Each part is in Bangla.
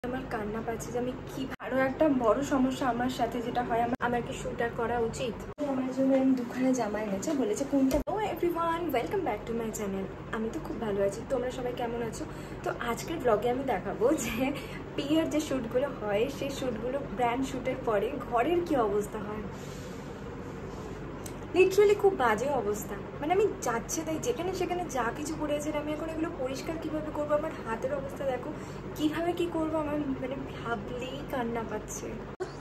আমার কান্না পাচ্ছে যে আমি কি আরো একটা বড় সমস্যা আমার সাথে যেটা হয় আমার কি শুট আর করা উচিত। আমার জন্য আমি দুখানে জামা এনেছে, বলেছে কোনটা। ও everyone, welcome back to my channel. আমি তো খুব ভালো আছি, তোমরা সবাই কেমন আছো? তো আজকের ব্লগে আমি দেখাবো যে পিয়ার যে শ্যুটগুলো হয় সেই শ্যুটগুলো ব্র্যান্ড শ্যুটের পরে ঘরের কি অবস্থা হয়। লিটারালি খুব বাজে অবস্থা, মানে আমি যাচ্ছে তাই যেখানে সেখানে যা কিছু পড়েছে আমি এখন এগুলো পরিষ্কার কিভাবে করবো। আমার হাতের অবস্থা দেখো, কিভাবে কি করবো আমার মানে ভাবলেই কান্না পাচ্ছে।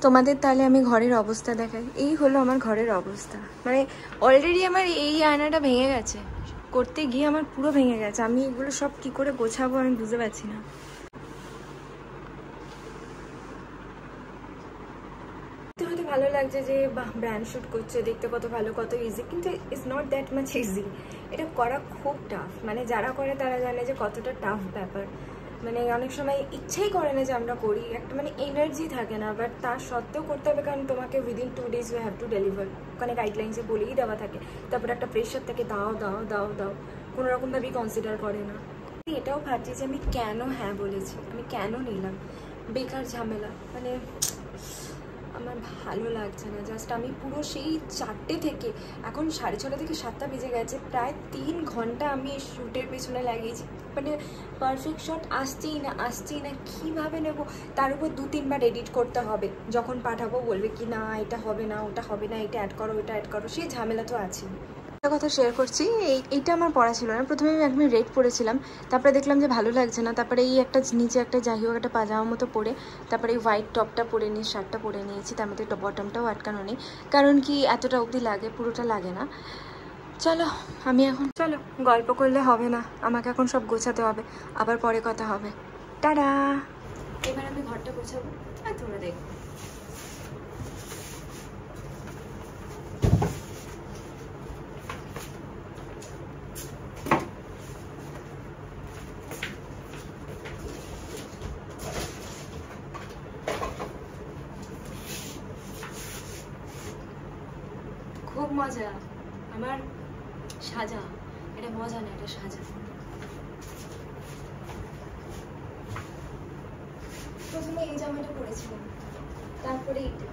তোমাদের তাহলে আমি ঘরের অবস্থা দেখাই। এই হলো আমার ঘরের অবস্থা, মানে অলরেডি আমার এই আয়নাটা ভেঙে গেছে, করতে গিয়ে আমার পুরো ভেঙে গেছে। আমি এগুলো সব কি করে গোছাবো আমি বুঝতে পারছি না। হয়তো ভালো লাগছে যে ব্র্যান্ড শ্যুট করছে, দেখতে কত ভালো, কত ইজি, কিন্তু it's not that much easy. এটা করা খুব টাফ, মানে যারা করে তারা জানে যে কতটা টাফ ব্যাপার। মানে অনেক সময় ইচ্ছেই করে না যে আমরা করি, একটা মানে এনার্জি থাকে না, বাট তার সত্ত্বেও করতে হবে, কারণ তোমাকে within 2 days you have to deliver. ওখানে গাইডলাইন্সে বলেই দেওয়া থাকে। তারপরে একটা প্রেশার থেকে দাও দাও দাও দাও, কোনো রকমভাবেই কনসিডার করে না। এটাও ভাবছি যে আমি কেন হ্যাঁ বলেছি, আমি কেন নিলাম, বেকার ঝামেলা। মানে আমার ভালো লাগছে না। জাস্ট আমি পুরো সেই 4টে থেকে এখন 6:30 থেকে 7টা বেজে গেছে, প্রায় 3 ঘন্টা আমি এই শ্যুটের পেছনে লাগিয়েছি। মানে পারফেক্ট শট আসছেই না কীভাবে নেব। তার উপর 2-3 বার এডিট করতে হবে, যখন পাঠাবো বলবে কি না এটা হবে না, ওটা হবে না, এটা অ্যাড করো, ওটা অ্যাড করো, সেই ঝামেলা তো আছে। একটা কথা শেয়ার করছি, এইটা আমার পড়া ছিল না। প্রথমে আমি একদম রেড পরেছিলাম, তারপরে দেখলাম যে ভালো লাগছে না, তারপরে এই একটা নিচে একটা যাই হোক একটা পাজামা মতো পরে তারপরে এই হোয়াইট টপটা পরে নিয়ে শার্টটা পরে নিয়েছি, তার মধ্যে বটমটাও আটকানো নেই, কারণ কি এতটা অবধি লাগে, পুরোটা লাগে না। চলো আমি এখন, চলো গল্প করলে হবে না, আমাকে এখন সব গোছাতে হবে, আবার পরে কথা হবে। টাটা। এবার আমি ঘরটা গোছাবো আর তোমরা দেখো। খুব মজা আমার সাজা, এটা মজা না, এটা সাজা। প্রথমে এই জামাটা পরেছিলাম, তারপরে এইটা।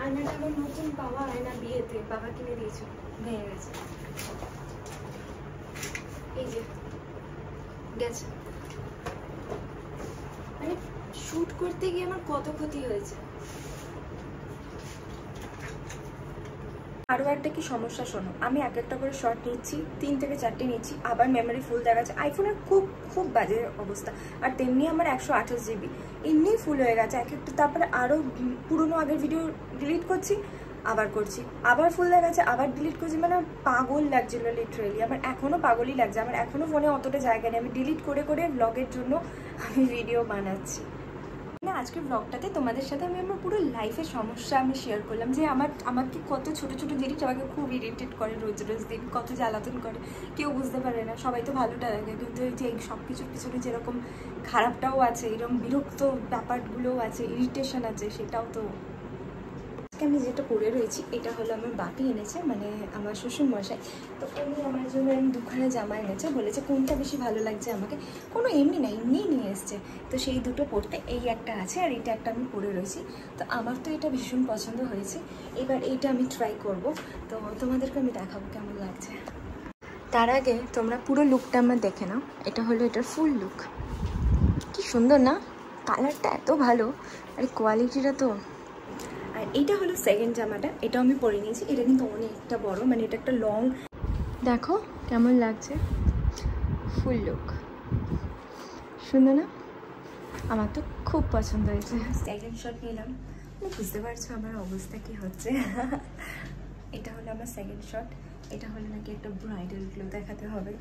আয়নাটা আমার নতুন পাওয়া আয়না, বিয়েতে বাবা কিনে দিয়েছিল, ভেঙে গেছে। এই যে গেছে, মানে শুট করতে গিয়ে আমার কত ক্ষতি হয়েছে। আরও একটা কি সমস্যা শোনো, আমি একটা করে শট নিচ্ছি, 3 থেকে 4টে নিচ্ছি, আবার মেমোরি ফুল দেখাচ্ছে। আইফোনের খুব বাজে অবস্থা। আর তেমনি আমার 128 GB এমনি ফুল হয়ে গেছে একটা, তারপরে আরও পুরনো আগের ভিডিও ডিলিট করছি, আবার করছি, আবার ফুল দেখাচ্ছে, আবার ডিলিট করছি। মানে পাগল লাগছিল লিটারেলি, আমার এখনও পাগলই লাগছে। আমার এখনও ফোনে অতটা জায়গা নেই, আমি ডিলিট করে ব্লগের জন্য আমি ভিডিও বানাচ্ছি না। আজকের ব্লগটাতে তোমাদের সাথে আমি আমার পুরো লাইফের সমস্যা আমি শেয়ার করলাম, যে আমাকে কত ছোট ছোট জিনিস আমাকে খুব ইরিটেট করে, রোজ দিন কত জ্বালাতন করে, কেউ বুঝতে পারে না। সবাই তো ভালোটা দেখে, কিন্তু এই যে সব কিছুর পিছনে যেরকম খারাপটাও আছে, এরকম বিরক্ত ব্যাপারগুলোও আছে, ইরিটেশন আছে, সেটাও তো। আমি যেটা পরে রয়েছি এটা হলো আমার বাপি এনেছে, মানে আমার শ্বশুরমশাই। তো উনি আমার জন্য দুখানে জামা এনেছে, বলেছে কোনটা বেশি ভালো লাগছে আমাকে। কোনো এমনি না, এমনিই নিয়ে এসছে। তো সেই দুটো পরতে এই একটা আছে আর এটা একটা আমি পরে রয়েছি। তো আমার তো এটা ভীষণ পছন্দ হয়েছে, এবার এইটা আমি ট্রাই করব। তো তোমাদেরকে আমি দেখাবো কেমন লাগছে। তার আগে তোমরা পুরো লুকটা আমার দেখে নাও। এটা হলো এটার ফুল লুক, কি সুন্দর না, কালারটা এত ভালো, আর কোয়ালিটিটা তো। আর এইটা হলো সেকেন্ড জামাটা, এটাও আমি পরে নিয়েছি। এটা কিন্তু অনেকটা বড়, মানে এটা একটা লং। দেখো কেমন লাগছে, ফুল লুক সুন্দর না? আমার তো খুব পছন্দ হয়েছে। সেকেন্ড শট নিলাম, বুঝতে পারছো আমার অবস্থা কি হচ্ছে। এটা হলো আমার সেকেন্ড শট। এটা হলো নাকি একটা ব্রাইডাল গ্লো দেখাতে হবে,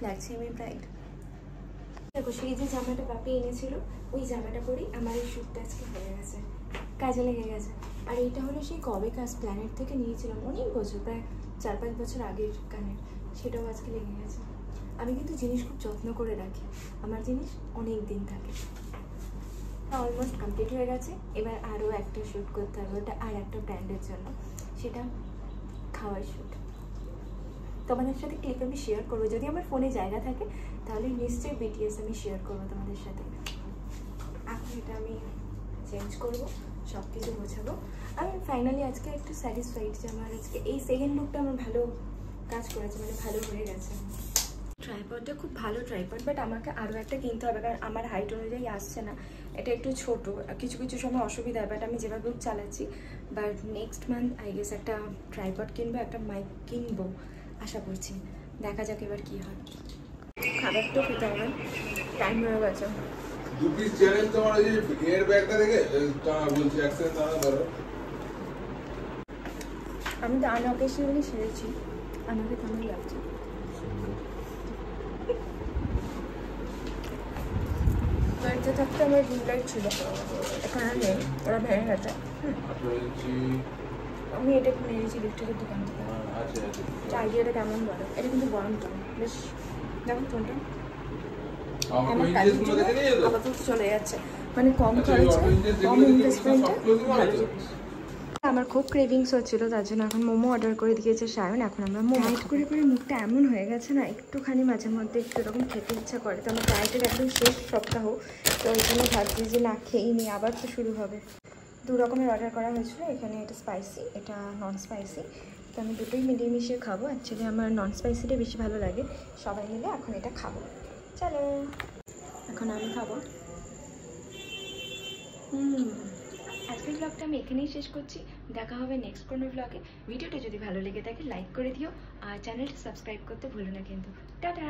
লাগছে আমি ব্রাইড। দেখো সেই যে জামাটা বাপি এনেছিল, ওই জামাটা পরেই আমার এই শ্যুটটা আজকে হয়ে গেছে, কাজে লেগে গেছে। আর এইটা হলো সেই কবে কাজ প্ল্যানেট থেকে নিয়েছিলাম, অনেক বছর, প্রায় 4-5 বছর আগের কানের, সেটাও আজকে লেগে গেছে। আমি কিন্তু জিনিস খুব যত্ন করে রাখি, আমার জিনিস অনেক দিন থাকে। অলমোস্ট কমপ্লিট হয়ে গেছে। এবার আরও একটা শ্যুট করতে হবে, ওটা আর একটা ব্র্যান্ডের জন্য, সেটা খাওয়ার শ্যুট। তো তোমাদের সাথে ক্লিপ আমি শেয়ার করবো, যদি আমার ফোনে জায়গা থাকে তাহলে নিশ্চয়ই বিটিএস আমি শেয়ার করবো তোমাদের সাথে। এখন এটা আমি চেঞ্জ করবো, সব কিছু গোছাবো। আমি ফাইনালি আজকে একটু স্যাটিসফাইড যে আমার আজকে এই সেকেন্ড লুকটা আমার ভালো কাজ করেছে, মানে ভালো হয়ে গেছে। ট্রাইপডটা খুব ভালো ট্রাইপড, বাট আমাকে আরও একটা কিনতে হবে, কারণ আমার হাইট অনুযায়ী আসছে না, এটা একটু ছোট, কিছু কিছু সময় অসুবিধা হয়, বাট আমি যেভাবে চালাচ্ছি। But next month I guess একটা ট্রাইপড কিনবো, একটা মাইক কিনবো আশা করছি, দেখা যাক এবার কী হয়। খাবার তো খেতে হবে, টাইম হয়ে গেছে। দু পিস চ্যানেল তোমার ওই যে এর ব্যাগটা দেখে বলছি অ্যাক্সেন্ট দাঁড়া ধরো। আমি তো আনঅকেশনালি সেরেছি, আমাকে কেমন লাগছে? বাড়িতে থাকতে আমার রিং লাইট ছিল, এখানে নেই, ওরা ভেঙে গেছে। আমি এটা কিনে এনেছি ইলেকট্রিকের দোকান থেকে। আইডিয়াটা কেমন বলো? এটা কিন্তু গরম তো বেশ, যেমন ফোনটা আমার কাজের জন্য আপাতত চলে যাচ্ছে, মানে কম খরচে কম ইনভেস্টমেন্টে ভালো জিনিস। আমার খুব ক্রেভিংস হচ্ছিলো, তার জন্য এখন মোমো অর্ডার করে দিয়েছে সায়ন। এখন আমরা মোমো করে করে মুখটা এমন হয়ে গেছে না, একটুখানি মাঝে মধ্যে একটু এরকম খেতে ইচ্ছা করে। তো আমার ডায়েটের একদম শেষ সপ্তাহ, তো ওই জন্য ভাবছি যে না খেয়েই নিই, আবার তো শুরু হবে। দু রকমের অর্ডার করা হয়েছিল, এখানে এটা স্পাইসি, এটা নন স্পাইসি। তো আমি দুটোই মিলিয়ে মিশিয়ে খাবো। অ্যাকচুয়ালি আমার নন স্পাইসিটা বেশি ভালো লাগে। সবাই মিলে এখন এটা খাবো, চলো এখন আমি খাবো। আজকের ব্লগটা আমি এখানেই শেষ করছি, দেখা হবে নেক্সট কোনো ব্লগে। ভিডিওটা যদি ভালো লেগে থাকে লাইক করে দিও, আর চ্যানেলটা সাবস্ক্রাইব করতে ভুলো না কিন্তু। টাটা।